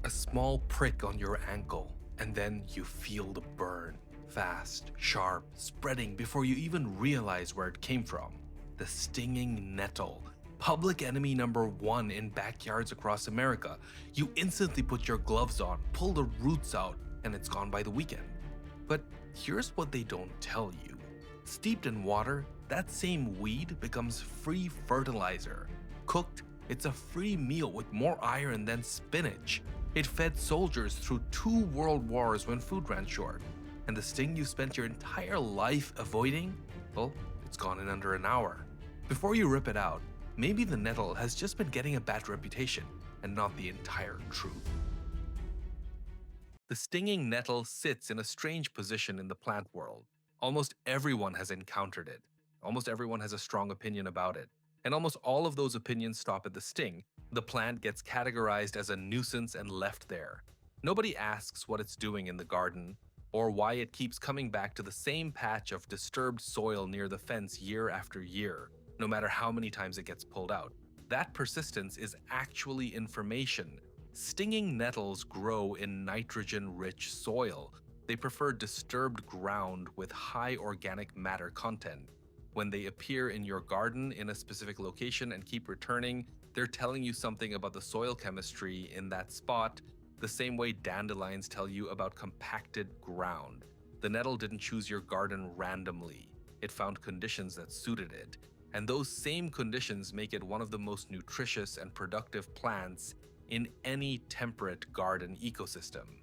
A small prick on your ankle, and then you feel the burn. Fast, sharp, spreading before you even realize where it came from. The stinging nettle. Public enemy number one in backyards across America. You instantly put your gloves on, pull the roots out, and it's gone by the weekend. But here's what they don't tell you. Steeped in water, that same weed becomes free fertilizer. Cooked, it's a free meal with more iron than spinach. It fed soldiers through 2 world wars when food ran short. And the sting you spent your entire life avoiding? Well, it's gone in under an hour. Before you rip it out, maybe the nettle has just been getting a bad reputation and not the entire truth. The stinging nettle sits in a strange position in the plant world. Almost everyone has encountered it. Almost everyone has a strong opinion about it. And almost all of those opinions stop at the sting. The plant gets categorized as a nuisance and left there. Nobody asks what it's doing in the garden, or why it keeps coming back to the same patch of disturbed soil near the fence year after year, no matter how many times it gets pulled out. That persistence is actually information. Stinging nettles grow in nitrogen-rich soil. They prefer disturbed ground with high organic matter content. When they appear in your garden in a specific location and keep returning, they're telling you something about the soil chemistry in that spot, the same way dandelions tell you about compacted ground. The nettle didn't choose your garden randomly. It found conditions that suited it. And those same conditions make it one of the most nutritious and productive plants in any temperate garden ecosystem.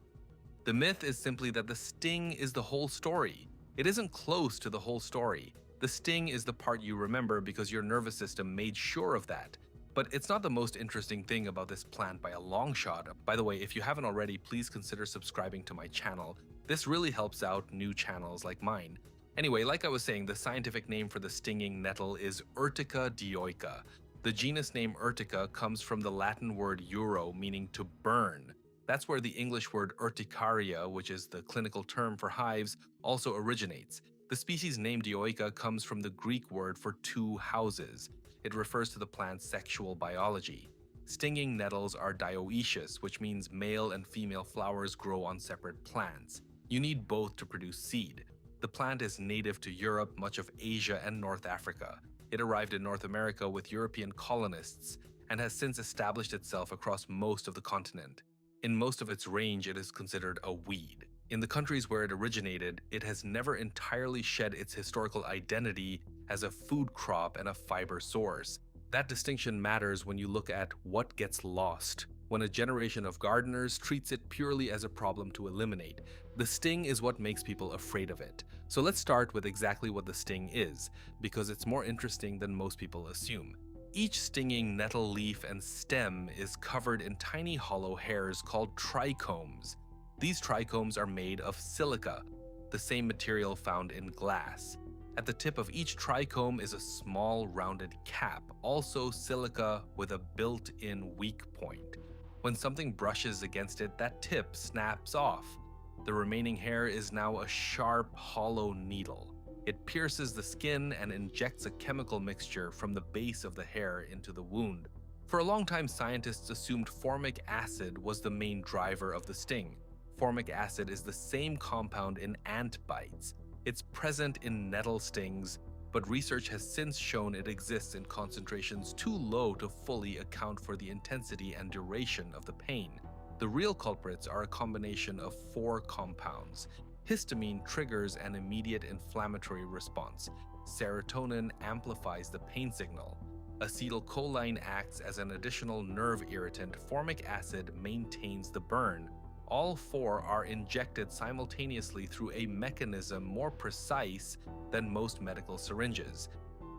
The myth is simply that the sting is the whole story. It isn't close to the whole story. The sting is the part you remember because your nervous system made sure of that. But it's not the most interesting thing about this plant by a long shot. By the way, if you haven't already, please consider subscribing to my channel. This really helps out new channels like mine. Anyway, like I was saying, the scientific name for the stinging nettle is Urtica dioica. The genus name Urtica comes from the Latin word uro, meaning to burn. That's where the English word urticaria, which is the clinical term for hives, also originates. The species name dioica comes from the Greek word for two houses. It refers to the plant's sexual biology. Stinging nettles are dioecious, which means male and female flowers grow on separate plants. You need both to produce seed. The plant is native to Europe, much of Asia, and North Africa. It arrived in North America with European colonists and has since established itself across most of the continent. In most of its range, it is considered a weed. In the countries where it originated, it has never entirely shed its historical identity as a food crop and a fiber source. That distinction matters when you look at what gets lost, when a generation of gardeners treats it purely as a problem to eliminate. The sting is what makes people afraid of it. So let's start with exactly what the sting is, because it's more interesting than most people assume. Each stinging nettle leaf and stem is covered in tiny hollow hairs called trichomes. These trichomes are made of silica, the same material found in glass. At the tip of each trichome is a small rounded cap, also silica with a built-in weak point. When something brushes against it, that tip snaps off. The remaining hair is now a sharp, hollow needle. It pierces the skin and injects a chemical mixture from the base of the hair into the wound. For a long time, scientists assumed formic acid was the main driver of the sting. Formic acid is the same compound in ant bites. It's present in nettle stings, but research has since shown it exists in concentrations too low to fully account for the intensity and duration of the pain. The real culprits are a combination of 4 compounds. Histamine triggers an immediate inflammatory response. Serotonin amplifies the pain signal. Acetylcholine acts as an additional nerve irritant. Formic acid maintains the burn. All 4 are injected simultaneously through a mechanism more precise than most medical syringes.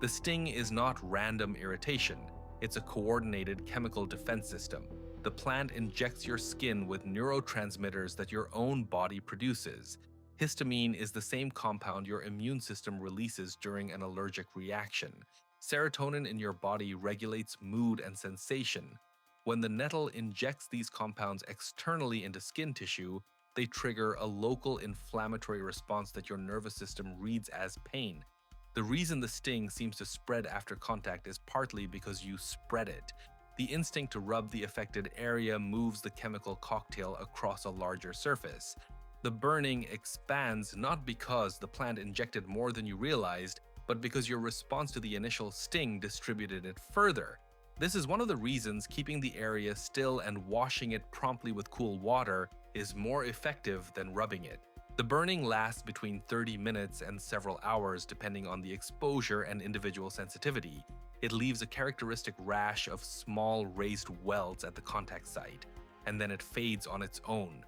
The sting is not random irritation. It's a coordinated chemical defense system. The plant injects your skin with neurotransmitters that your own body produces. Histamine is the same compound your immune system releases during an allergic reaction. Serotonin in your body regulates mood and sensation. When the nettle injects these compounds externally into skin tissue, they trigger a local inflammatory response that your nervous system reads as pain. The reason the sting seems to spread after contact is partly because you spread it. The instinct to rub the affected area moves the chemical cocktail across a larger surface. The burning expands not because the plant injected more than you realized, but because your response to the initial sting distributed it further. This is one of the reasons keeping the area still and washing it promptly with cool water is more effective than rubbing it. The burning lasts between 30 minutes and several hours depending on the exposure and individual sensitivity. It leaves a characteristic rash of small raised welts at the contact site, and then it fades on its own.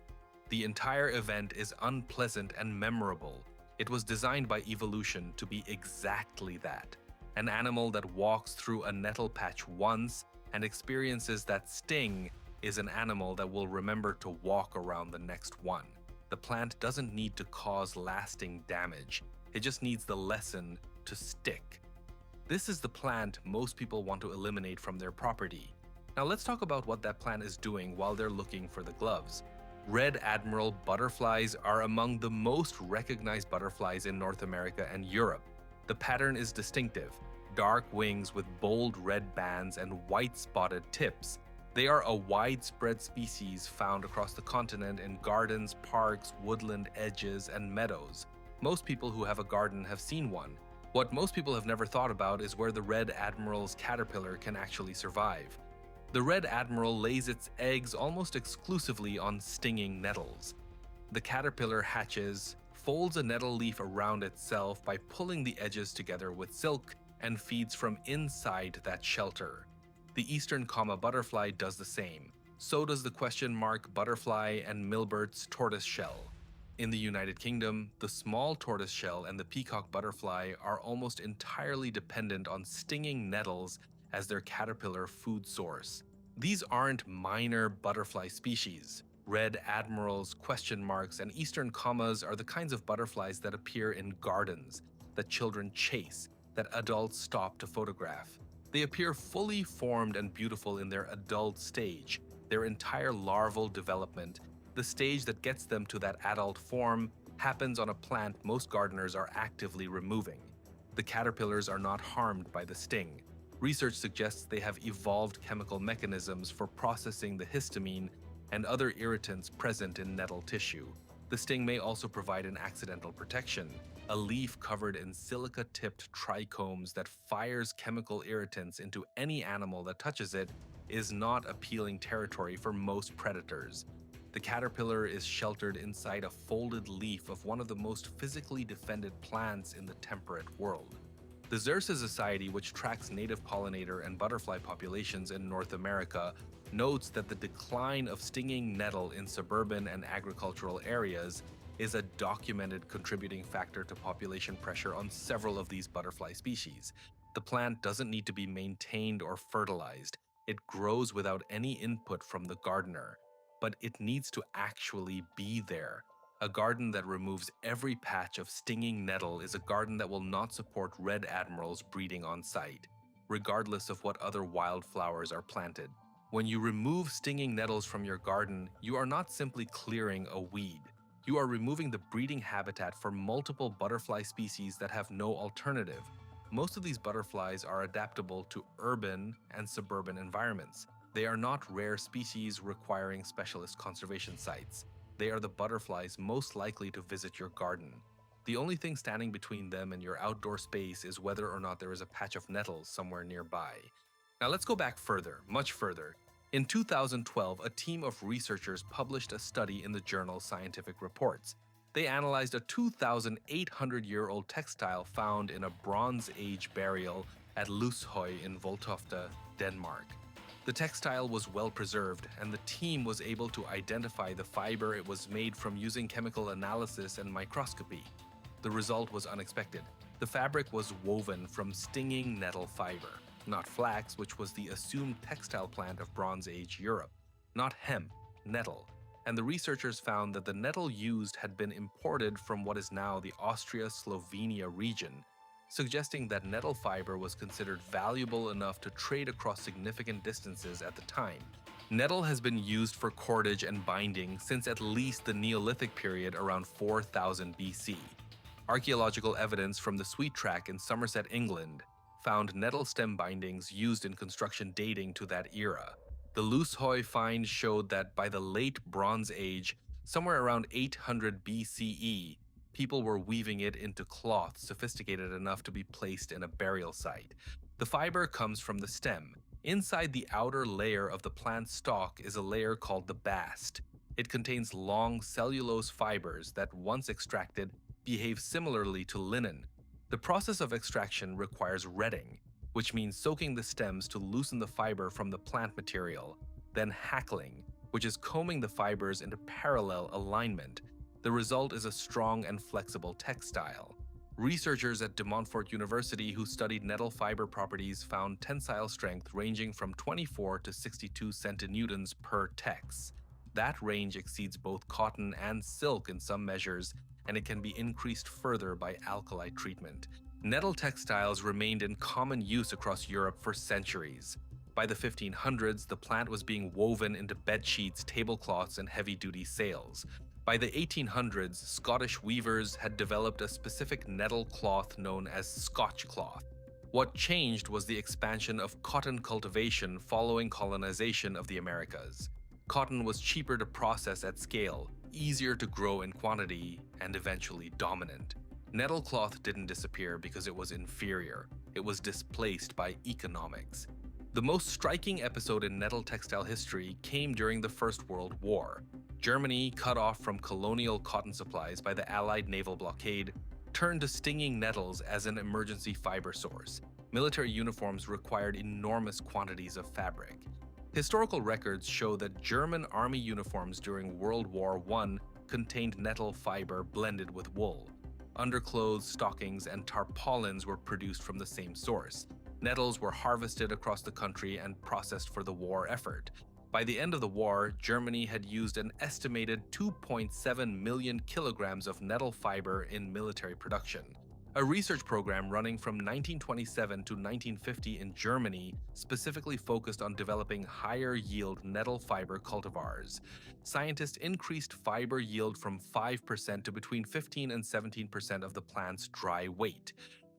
The entire event is unpleasant and memorable. It was designed by evolution to be exactly that. An animal that walks through a nettle patch once and experiences that sting is an animal that will remember to walk around the next one. The plant doesn't need to cause lasting damage. It just needs the lesson to stick. This is the plant most people want to eliminate from their property. Now let's talk about what that plant is doing while they're looking for the gloves. Red admiral butterflies are among the most recognized butterflies in North America and Europe. The pattern is distinctive: dark wings with bold red bands and white spotted tips. They are a widespread species found across the continent in gardens, parks, woodland edges, and meadows. Most people who have a garden have seen one. What most people have never thought about is where the red admiral's caterpillar can actually survive. The red admiral lays its eggs almost exclusively on stinging nettles. The caterpillar hatches, folds a nettle leaf around itself by pulling the edges together with silk, and feeds from inside that shelter. The eastern comma butterfly does the same. So does the question mark butterfly and Milbert's tortoiseshell. In the United Kingdom, the small tortoiseshell and the peacock butterfly are almost entirely dependent on stinging nettles as their caterpillar food source. These aren't minor butterfly species. Red admirals, question marks, and eastern commas are the kinds of butterflies that appear in gardens, that children chase, that adults stop to photograph. They appear fully formed and beautiful in their adult stage, their entire larval development. The stage that gets them to that adult form happens on a plant most gardeners are actively removing. The caterpillars are not harmed by the sting. Research suggests they have evolved chemical mechanisms for processing the histamine and other irritants present in nettle tissue. The sting may also provide an accidental protection, a leaf covered in silica-tipped trichomes that fires chemical irritants into any animal that touches it is not appealing territory for most predators. The caterpillar is sheltered inside a folded leaf of one of the most physically defended plants in the temperate world. The Xerces Society, which tracks native pollinator and butterfly populations in North America, notes that the decline of stinging nettle in suburban and agricultural areas is a documented contributing factor to population pressure on several of these butterfly species. The plant doesn't need to be maintained or fertilized. It grows without any input from the gardener, but it needs to actually be there. A garden that removes every patch of stinging nettle is a garden that will not support red admirals breeding on site, regardless of what other wildflowers are planted. When you remove stinging nettles from your garden, you are not simply clearing a weed. You are removing the breeding habitat for multiple butterfly species that have no alternative. Most of these butterflies are adaptable to urban and suburban environments. They are not rare species requiring specialist conservation sites. They are the butterflies most likely to visit your garden. The only thing standing between them and your outdoor space is whether or not there is a patch of nettles somewhere nearby. Now let's go back further, much further. In 2012, a team of researchers published a study in the journal Scientific Reports. They analyzed a 2,800-year-old textile found in a Bronze Age burial at Lushøj in Voltofte, Denmark. The textile was well preserved, and the team was able to identify the fiber it was made from using chemical analysis and microscopy. The result was unexpected. The fabric was woven from stinging nettle fiber, not flax, which was the assumed textile plant of Bronze Age Europe, not hemp, nettle. And the researchers found that the nettle used had been imported from what is now the Austria-Slovenia region, suggesting that nettle fiber was considered valuable enough to trade across significant distances at the time. Nettle has been used for cordage and binding since at least the Neolithic period around 4000 BC. Archaeological evidence from the Sweet Track in Somerset, England, found nettle stem bindings used in construction dating to that era. The Looshoi find showed that by the late Bronze Age, somewhere around 800 BCE, people were weaving it into cloth sophisticated enough to be placed in a burial site. The fiber comes from the stem. Inside the outer layer of the plant stalk is a layer called the bast. It contains long cellulose fibers that, once extracted, behave similarly to linen. The process of extraction requires retting, which means soaking the stems to loosen the fiber from the plant material, then hackling, which is combing the fibers into parallel alignment. The result is a strong and flexible textile. Researchers at De Montfort University who studied nettle fiber properties found tensile strength ranging from 24 to 62 centinewtons per tex. That range exceeds both cotton and silk in some measures, and it can be increased further by alkali treatment. Nettle textiles remained in common use across Europe for centuries. By the 1500s, the plant was being woven into bedsheets, tablecloths, and heavy-duty sails. By the 1800s, Scottish weavers had developed a specific nettle cloth known as Scotch cloth. What changed was the expansion of cotton cultivation following colonization of the Americas. Cotton was cheaper to process at scale, easier to grow in quantity, and eventually dominant. Nettle cloth didn't disappear because it was inferior. It was displaced by economics. The most striking episode in nettle textile history came during the First World War. Germany, cut off from colonial cotton supplies by the Allied naval blockade, turned to stinging nettles as an emergency fiber source. Military uniforms required enormous quantities of fabric. Historical records show that German army uniforms during World War I contained nettle fiber blended with wool. Underclothes, stockings, and tarpaulins were produced from the same source. Nettles were harvested across the country and processed for the war effort. By the end of the war, Germany had used an estimated 2.7 million kilograms of nettle fiber in military production. A research program running from 1927 to 1950 in Germany specifically focused on developing higher-yield nettle fiber cultivars. Scientists increased fiber yield from 5% to between 15 and 17% of the plant's dry weight.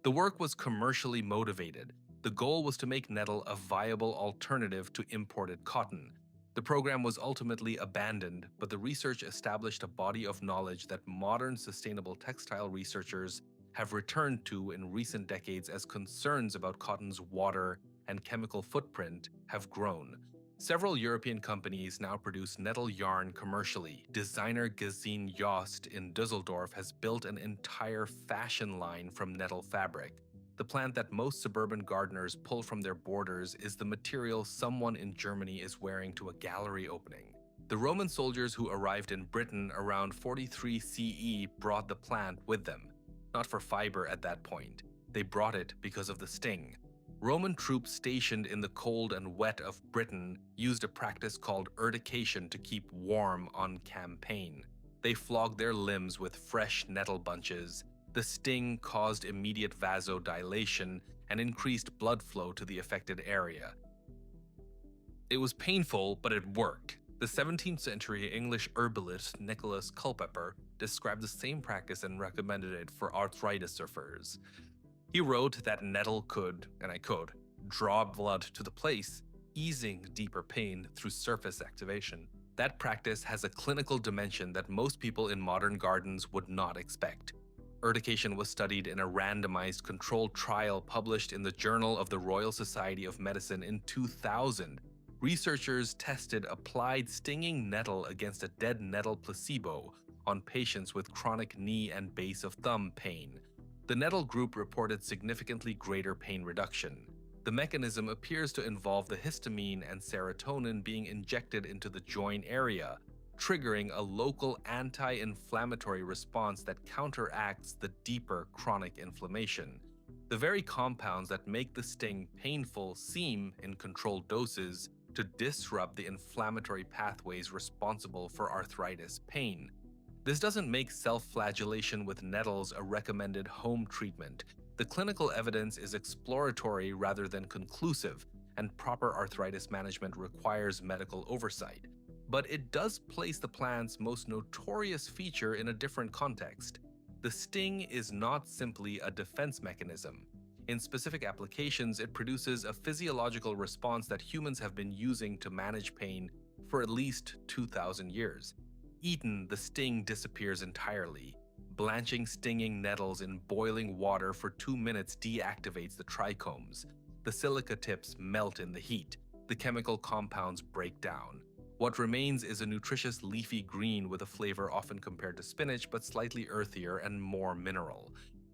The work was commercially motivated. The goal was to make nettle a viable alternative to imported cotton. The program was ultimately abandoned, but the research established a body of knowledge that modern sustainable textile researchers have returned to in recent decades as concerns about cotton's water and chemical footprint have grown. Several European companies now produce nettle yarn commercially. Designer Gesine Jost in Düsseldorf has built an entire fashion line from nettle fabric. The plant that most suburban gardeners pull from their borders is the material someone in Germany is wearing to a gallery opening. The Roman soldiers who arrived in Britain around 43 CE brought the plant with them. Not for fiber at that point. They brought it because of the sting. Roman troops stationed in the cold and wet of Britain used a practice called urtication to keep warm on campaign. They flogged their limbs with fresh nettle bunches. The sting caused immediate vasodilation and increased blood flow to the affected area. It was painful, but it worked. The 17th century English herbalist Nicholas Culpeper described the same practice and recommended it for arthritis sufferers. He wrote that nettle could, and I quote, draw blood to the place, easing deeper pain through surface activation. That practice has a clinical dimension that most people in modern gardens would not expect. Urtication was studied in a randomized controlled trial published in the Journal of the Royal Society of Medicine in 2000. Researchers tested applied stinging nettle against a dead nettle placebo on patients with chronic knee and base of thumb pain. The nettle group reported significantly greater pain reduction. The mechanism appears to involve the histamine and serotonin being injected into the joint area, triggering a local anti-inflammatory response that counteracts the deeper chronic inflammation. The very compounds that make the sting painful seem, in controlled doses, to disrupt the inflammatory pathways responsible for arthritis pain. This doesn't make self-flagellation with nettles a recommended home treatment. The clinical evidence is exploratory rather than conclusive, and proper arthritis management requires medical oversight. But it does place the plant's most notorious feature in a different context. The sting is not simply a defense mechanism. In specific applications, it produces a physiological response that humans have been using to manage pain for at least 2,000 years. Eaten, the sting disappears entirely. Blanching stinging nettles in boiling water for 2 minutes deactivates the trichomes. The silica tips melt in the heat. The chemical compounds break down. What remains is a nutritious leafy green with a flavor often compared to spinach, but slightly earthier and more mineral.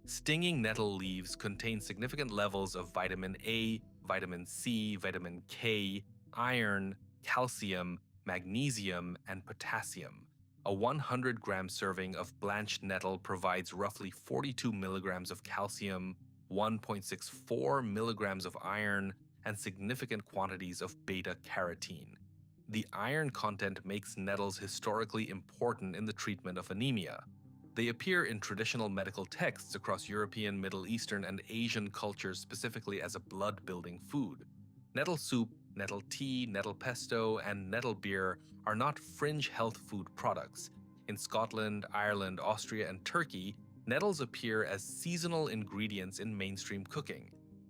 Stinging nettle leaves contain significant levels of vitamin A, vitamin C, vitamin K, iron, calcium, magnesium, and potassium. A 100-gram serving of blanched nettle provides roughly 42 milligrams of calcium, 1.64 milligrams of iron, and significant quantities of beta-carotene. The iron content makes nettles historically important in the treatment of anemia. They appear in traditional medical texts across European, Middle Eastern, and Asian cultures specifically as a blood-building food. Nettle soup, nettle tea, nettle pesto, and nettle beer are not fringe health food products. In Scotland, Ireland, Austria, and Turkey, nettles appear as seasonal ingredients in mainstream cooking.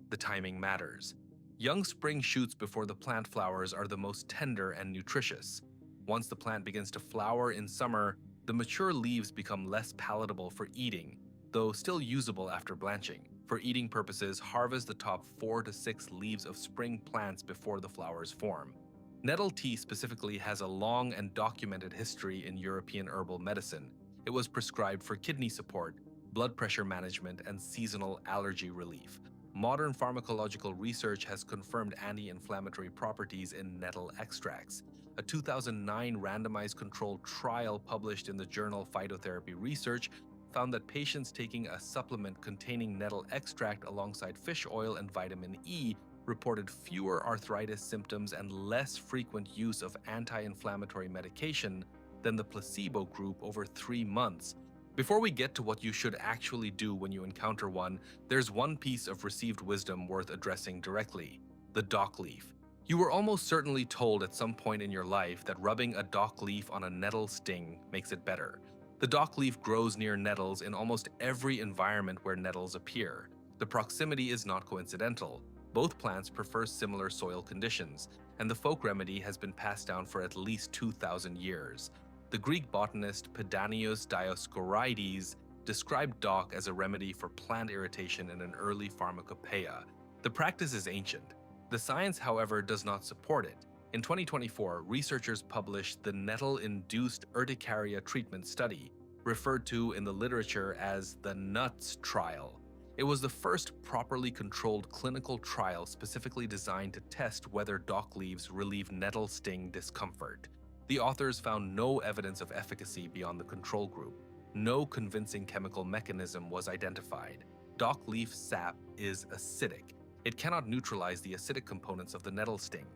The timing matters. Young spring shoots before the plant flowers are the most tender and nutritious. Once the plant begins to flower in summer, the mature leaves become less palatable for eating, though still usable after blanching. For eating purposes, harvest the top 4 to 6 leaves of spring plants before the flowers form. Nettle tea specifically has a long and documented history in European herbal medicine. It was prescribed for kidney support, blood pressure management, and seasonal allergy relief. Modern pharmacological research has confirmed anti-inflammatory properties in nettle extracts. A 2009 randomized controlled trial published in the journal Phytotherapy Research found that patients taking a supplement containing nettle extract alongside fish oil and vitamin E reported fewer arthritis symptoms and less frequent use of anti-inflammatory medication than the placebo group over 3 months. Before we get to what you should actually do when you encounter one, there's one piece of received wisdom worth addressing directly: the dock leaf. You were almost certainly told at some point in your life that rubbing a dock leaf on a nettle sting makes it better. The dock leaf grows near nettles in almost every environment where nettles appear. The proximity is not coincidental. Both plants prefer similar soil conditions, and the folk remedy has been passed down for at least 2,000 years. The Greek botanist Pedanius Dioscorides described dock as a remedy for plant irritation in an early pharmacopoeia. The practice is ancient. The science, however, does not support it. In 2024, researchers published the nettle-induced urticaria treatment study, referred to in the literature as the NUTS trial. It was the first properly controlled clinical trial specifically designed to test whether dock leaves relieve nettle sting discomfort. The authors found no evidence of efficacy beyond the control group. No convincing chemical mechanism was identified. Dock leaf sap is acidic. It cannot neutralize the acidic components of the nettle sting.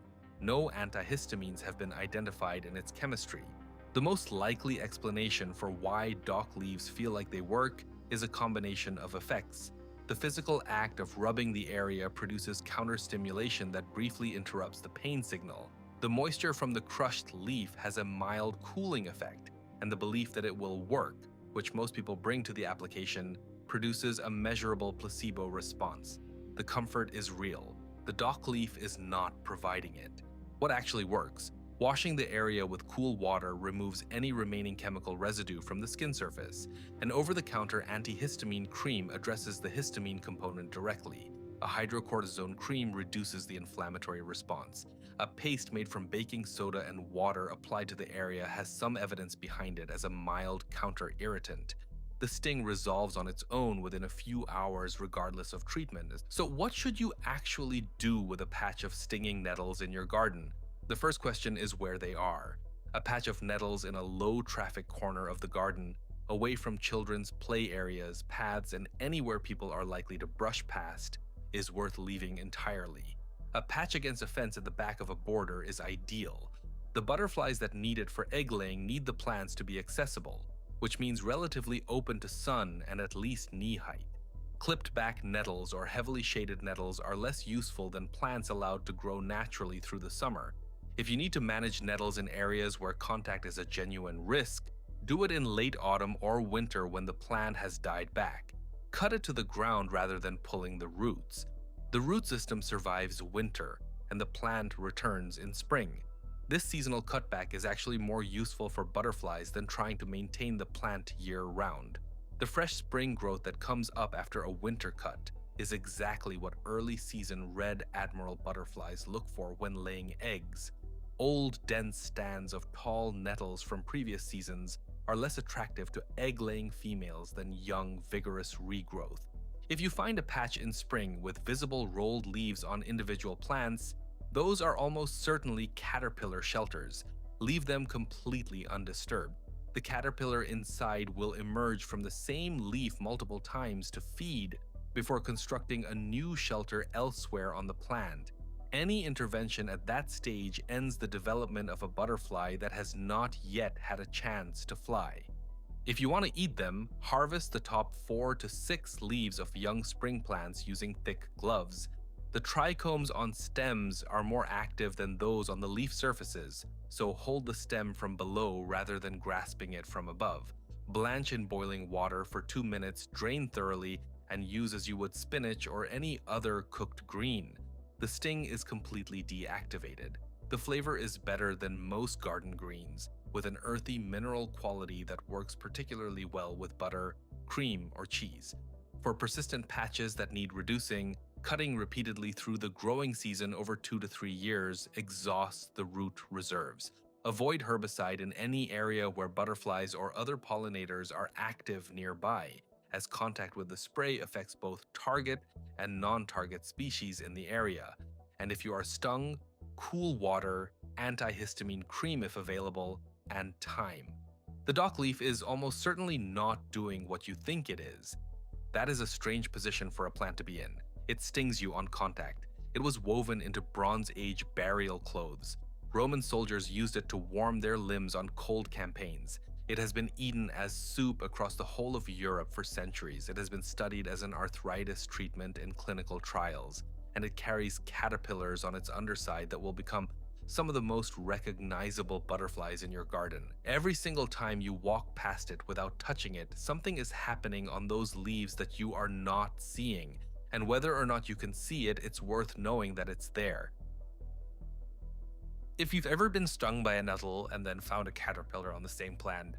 No antihistamines have been identified in its chemistry. The most likely explanation for why dock leaves feel like they work is a combination of effects. The physical act of rubbing the area produces counterstimulation that briefly interrupts the pain signal. The moisture from the crushed leaf has a mild cooling effect, and the belief that it will work, which most people bring to the application, produces a measurable placebo response. The comfort is real. The dock leaf is not providing it. What actually works? Washing the area with cool water removes any remaining chemical residue from the skin surface. An over-the-counter antihistamine cream addresses the histamine component directly. A hydrocortisone cream reduces the inflammatory response. A paste made from baking soda and water applied to the area has some evidence behind it as a mild counter-irritant. The sting resolves on its own within a few hours regardless of treatment. So what should you actually do with a patch of stinging nettles in your garden? The first question is where they are. A patch of nettles in a low-traffic corner of the garden, away from children's play areas, paths, and anywhere people are likely to brush past, is worth leaving entirely. A patch against a fence at the back of a border is ideal. The butterflies that need it for egg laying need the plants to be accessible, which means relatively open to sun and at least knee height. Clipped back nettles or heavily shaded nettles are less useful than plants allowed to grow naturally through the summer. If you need to manage nettles in areas where contact is a genuine risk, do it in late autumn or winter when the plant has died back. cut it to the ground rather than pulling the roots. The root system survives winter, and the plant returns in spring. This seasonal cutback is actually more useful for butterflies than trying to maintain the plant year-round. The fresh spring growth that comes up after a winter cut is exactly what early-season red admiral butterflies look for when laying eggs. Old, dense stands of tall nettles from previous seasons are less attractive to egg-laying females than young, vigorous regrowth. If you find a patch in spring with visible rolled leaves on individual plants, those are almost certainly caterpillar shelters. Leave them completely undisturbed. The caterpillar inside will emerge from the same leaf multiple times to feed before constructing a new shelter elsewhere on the plant. Any intervention at that stage ends the development of a butterfly that has not yet had a chance to fly. If you want to eat them, harvest the top 4 to 6 leaves of young spring plants using thick gloves. The trichomes on stems are more active than those on the leaf surfaces, so hold the stem from below rather than grasping it from above. Blanch in boiling water for 2 minutes, drain thoroughly, and use as you would spinach or any other cooked green. The sting is completely deactivated. The flavor is better than most garden greens, with an earthy mineral quality that works particularly well with butter, cream, or cheese. For persistent patches that need reducing, cutting repeatedly through the growing season over 2 to 3 years exhausts the root reserves. Avoid herbicide in any area where butterflies or other pollinators are active nearby, as contact with the spray affects both target and non-target species in the area. And if you are stung, cool water, antihistamine cream if available, and time. The dock leaf is almost certainly not doing what you think it is. That is a strange position for a plant to be in. It stings you on contact. It was woven into Bronze Age burial clothes. Roman soldiers used it to warm their limbs on cold campaigns. It has been eaten as soup across the whole of Europe for centuries. It has been studied as an arthritis treatment in clinical trials, and it carries caterpillars on its underside that will become some of the most recognizable butterflies in your garden. Every single time you walk past it without touching it, something is happening on those leaves that you are not seeing. And whether or not you can see it, it's worth knowing that it's there. If you've ever been stung by a nettle and then found a caterpillar on the same plant,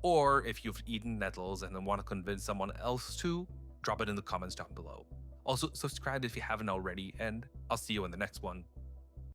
or if you've eaten nettles and then want to convince someone else to, drop it in the comments down below. Also, subscribe if you haven't already, and I'll see you in the next one.